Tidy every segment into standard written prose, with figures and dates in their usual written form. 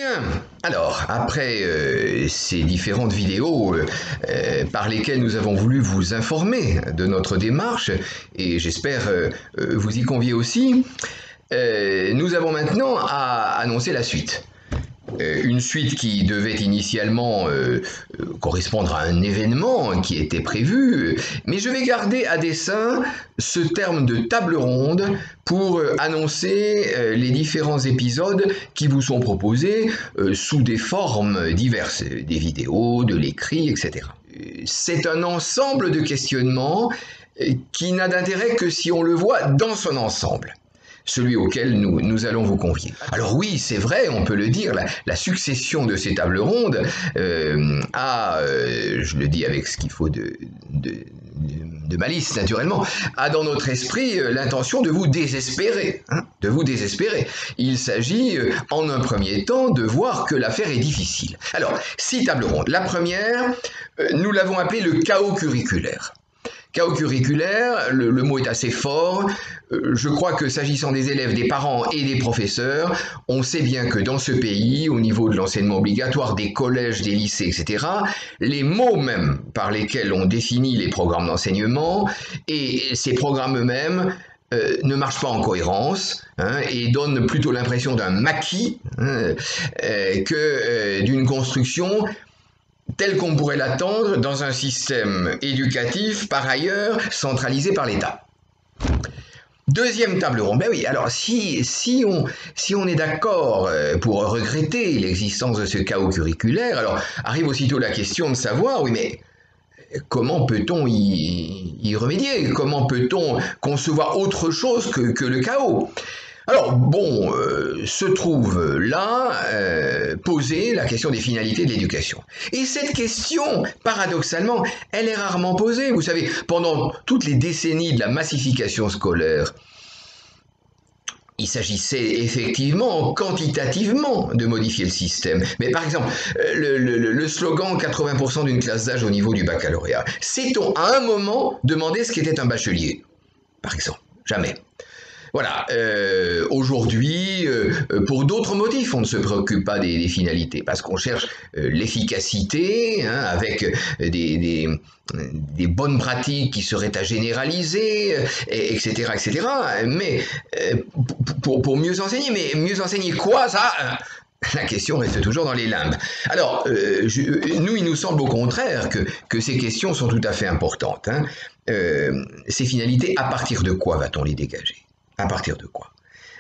Bien, alors, après ces différentes vidéos par lesquelles nous avons voulu vous informer de notre démarche, et j'espère vous y convier aussi, nous avons maintenant à annoncer la suite. Une suite qui devait initialement correspondre à un événement qui était prévu, mais je vais garder à dessein ce terme de table ronde pour annoncer les différents épisodes qui vous sont proposés sous des formes diverses, des vidéos, de l'écrit, etc. C'est un ensemble de questionnements qui n'a d'intérêt que si on le voit dans son ensemble, celui auquel nous allons vous convier. Alors oui, c'est vrai, on peut le dire, la succession de ces tables rondes a, je le dis avec ce qu'il faut de malice naturellement, a dans notre esprit l'intention de vous désespérer, de vous désespérer. Il s'agit en un premier temps de voir que l'affaire est difficile. Alors, 6 tables rondes. La première, nous l'avons appelée le chaos curriculaire. Chaos curriculaire, le mot est assez fort. Je crois que s'agissant des élèves, des parents et des professeurs, on sait bien que dans ce pays, au niveau de l'enseignement obligatoire, des collèges, des lycées, etc., les mots même par lesquels on définit les programmes d'enseignement et ces programmes eux-mêmes ne marchent pas en cohérence et donnent plutôt l'impression d'un maquis que d'une construction tel qu'on pourrait l'attendre dans un système éducatif, par ailleurs, centralisé par l'État. Deuxième table ronde, ben oui, alors si on est d'accord pour regretter l'existence de ce chaos curriculaire, alors arrive aussitôt la question de savoir, oui mais comment peut-on y remédier? Comment peut-on concevoir autre chose que le chaos? Alors bon, se trouve là posée la question des finalités de l'éducation. Et cette question, paradoxalement, elle est rarement posée. Vous savez, pendant toutes les décennies de la massification scolaire, il s'agissait effectivement, quantitativement, de modifier le système. Mais par exemple, le slogan 80% d'une classe d'âge au niveau du baccalauréat, s'est-on à un moment demandé ce qu'était un bachelier? Par exemple, jamais. Voilà, aujourd'hui, pour d'autres motifs, on ne se préoccupe pas des finalités, parce qu'on cherche l'efficacité, avec des bonnes pratiques qui seraient à généraliser, etc., etc. Mais pour mieux enseigner, mais mieux enseigner quoi, ça? La question reste toujours dans les limbes. Alors, il nous semble au contraire que ces questions sont tout à fait importantes. Ces finalités, à partir de quoi va-t-on les dégager? À partir de quoi?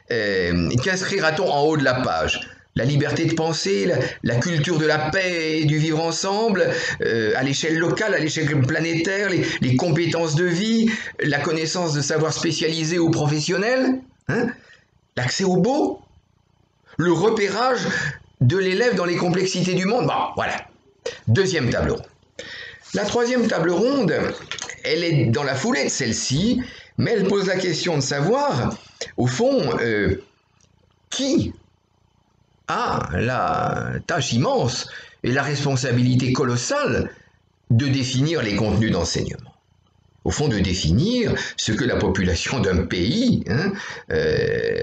Qu'inscrira-t-on en haut de la page? La liberté de penser, la culture de la paix et du vivre ensemble, à l'échelle locale, à l'échelle planétaire, les compétences de vie, la connaissance de savoirs spécialisés ou professionnels, l'accès au beau, le repérage de l'élève dans les complexités du monde. Bon, voilà. Deuxième table ronde. La troisième table ronde, elle est dans la foulée de celle-ci, mais elle pose la question de savoir, au fond, qui a la tâche immense et la responsabilité colossale de définir les contenus d'enseignement. Au fond, de définir ce que la population d'un pays,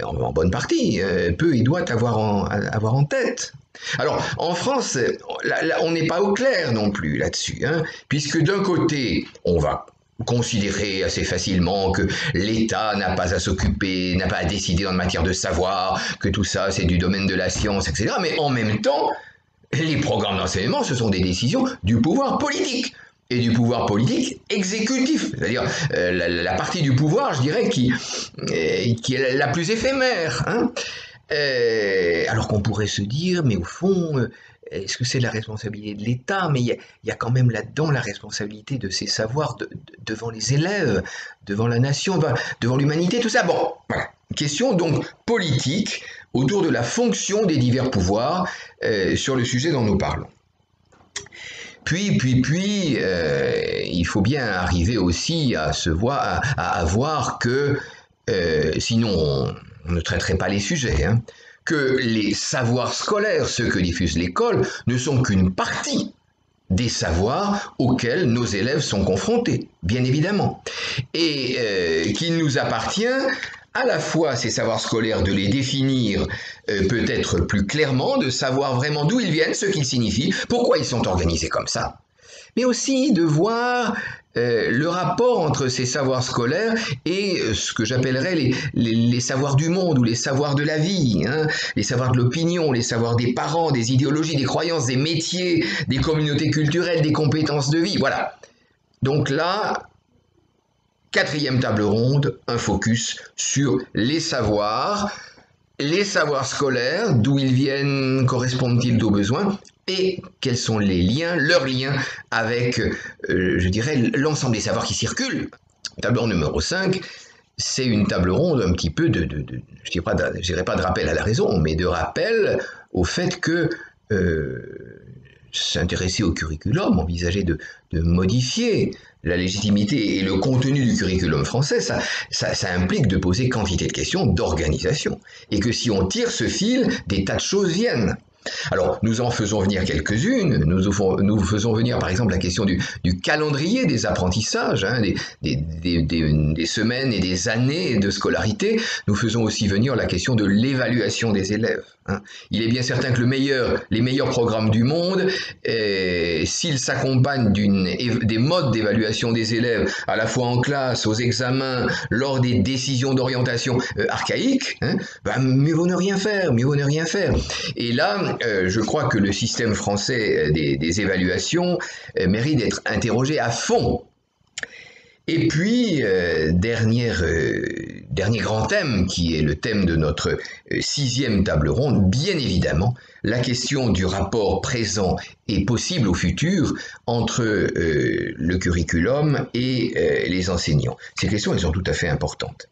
en bonne partie, peut et doit avoir en tête. Alors, en France, on n'est pas au clair non plus là-dessus, puisque d'un côté, on va considérer assez facilement que l'État n'a pas à s'occuper, n'a pas à décider en matière de savoir, que tout ça c'est du domaine de la science, etc. Mais en même temps, les programmes d'enseignement, ce sont des décisions du pouvoir politique. Et du pouvoir politique exécutif, c'est-à-dire la partie du pouvoir, je dirais, qui est la plus éphémère. Alors qu'on pourrait se dire, mais au fond, est-ce que c'est la responsabilité de l'État? Mais il y a quand même là-dedans la responsabilité de ces savoirs devant les élèves, devant la nation, devant l'humanité, tout ça. Bon, voilà. Question donc politique autour de la fonction des divers pouvoirs sur le sujet dont nous parlons. Puis, il faut bien arriver aussi à voir que, sinon on ne traiterait pas les sujets, que les savoirs scolaires, ceux que diffuse l'école, ne sont qu'une partie des savoirs auxquels nos élèves sont confrontés, bien évidemment. Et qu'il nous appartient à la fois ces savoirs scolaires, de les définir peut-être plus clairement, de savoir vraiment d'où ils viennent, ce qu'ils signifient, pourquoi ils sont organisés comme ça, mais aussi de voir le rapport entre ces savoirs scolaires et ce que j'appellerais les savoirs du monde ou les savoirs de la vie, hein, les savoirs de l'opinion, les savoirs des parents, des idéologies, des croyances, des métiers, des communautés culturelles, des compétences de vie. Voilà. Donc là, 4e table ronde, un focus sur les savoirs scolaires, d'où ils viennent, correspondent-ils aux besoins, et quels sont les liens, leurs liens avec, je dirais, l'ensemble des savoirs qui circulent. Table ronde numéro 5, c'est une table ronde un petit peu je dirais pas de rappel à la raison, mais de rappel au fait que s'intéresser au curriculum, envisager de modifier la légitimité et le contenu du curriculum français, ça implique de poser quantité de questions d'organisation. Et que si on tire ce fil, des tas de choses viennent. Alors, nous en faisons venir quelques-unes. Nous faisons venir, par exemple, la question du calendrier des apprentissages, hein, des semaines et des années de scolarité. Nous faisons aussi venir la question de l'évaluation des élèves. Hein. Il est bien certain que les meilleurs programmes du monde, s'ils s'accompagnent des modes d'évaluation des élèves, à la fois en classe, aux examens, lors des décisions d'orientation archaïques, hein, mieux vaut ne rien faire, mieux vaut ne rien faire. Et là, je crois que le système français des évaluations mérite d'être interrogé à fond. Et puis, dernier grand thème, qui est le thème de notre 6e table ronde, bien évidemment, la question du rapport présent et possible au futur entre le curriculum et les enseignants. Ces questions, elles sont tout à fait importantes.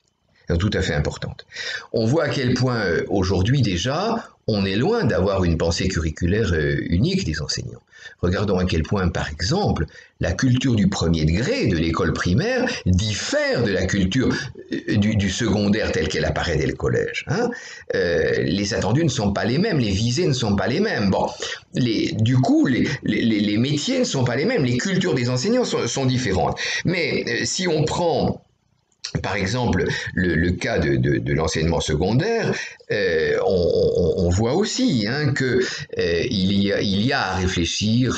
On voit à quel point, aujourd'hui déjà, on est loin d'avoir une pensée curriculaire unique des enseignants. Regardons à quel point, par exemple, la culture du premier degré de l'école primaire diffère de la culture du secondaire telle qu'elle apparaît dès le collège. Hein. Les attendus ne sont pas les mêmes, les visées ne sont pas les mêmes. Bon, du coup, les métiers ne sont pas les mêmes, les cultures des enseignants sont différentes. Mais si on prend par exemple, le cas de l'enseignement secondaire, on voit aussi hein, qu'il y a à réfléchir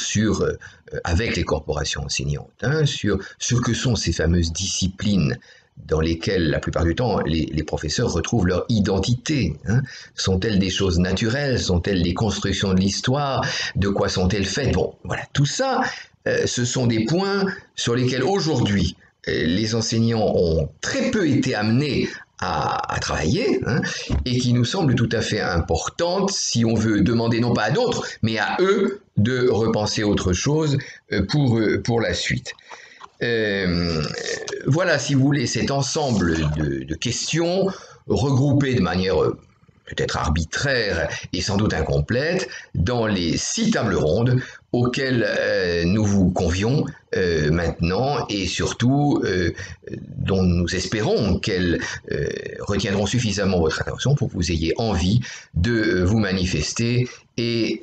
avec les corporations enseignantes, hein, sur ce que sont ces fameuses disciplines dans lesquelles, la plupart du temps, les professeurs retrouvent leur identité. Hein. Sont-elles des choses naturelles? Sont-elles des constructions de l'histoire? De quoi sont-elles faites? Bon, voilà, tout ça, ce sont des points sur lesquels aujourd'hui, les enseignants ont très peu été amenés à travailler hein, et qui nous semblent tout à fait importantes si on veut demander non pas à d'autres, mais à eux de repenser autre chose pour la suite. Voilà, si vous voulez, cet ensemble de questions regroupées de manière peut-être arbitraire et sans doute incomplète, dans les 6 tables rondes auxquelles nous vous convions maintenant et surtout dont nous espérons qu'elles retiendront suffisamment votre attention pour que vous ayez envie de vous manifester et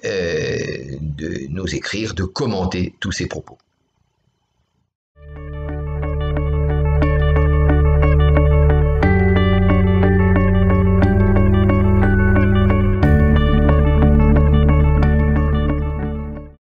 de nous écrire, de commenter tous ces propos.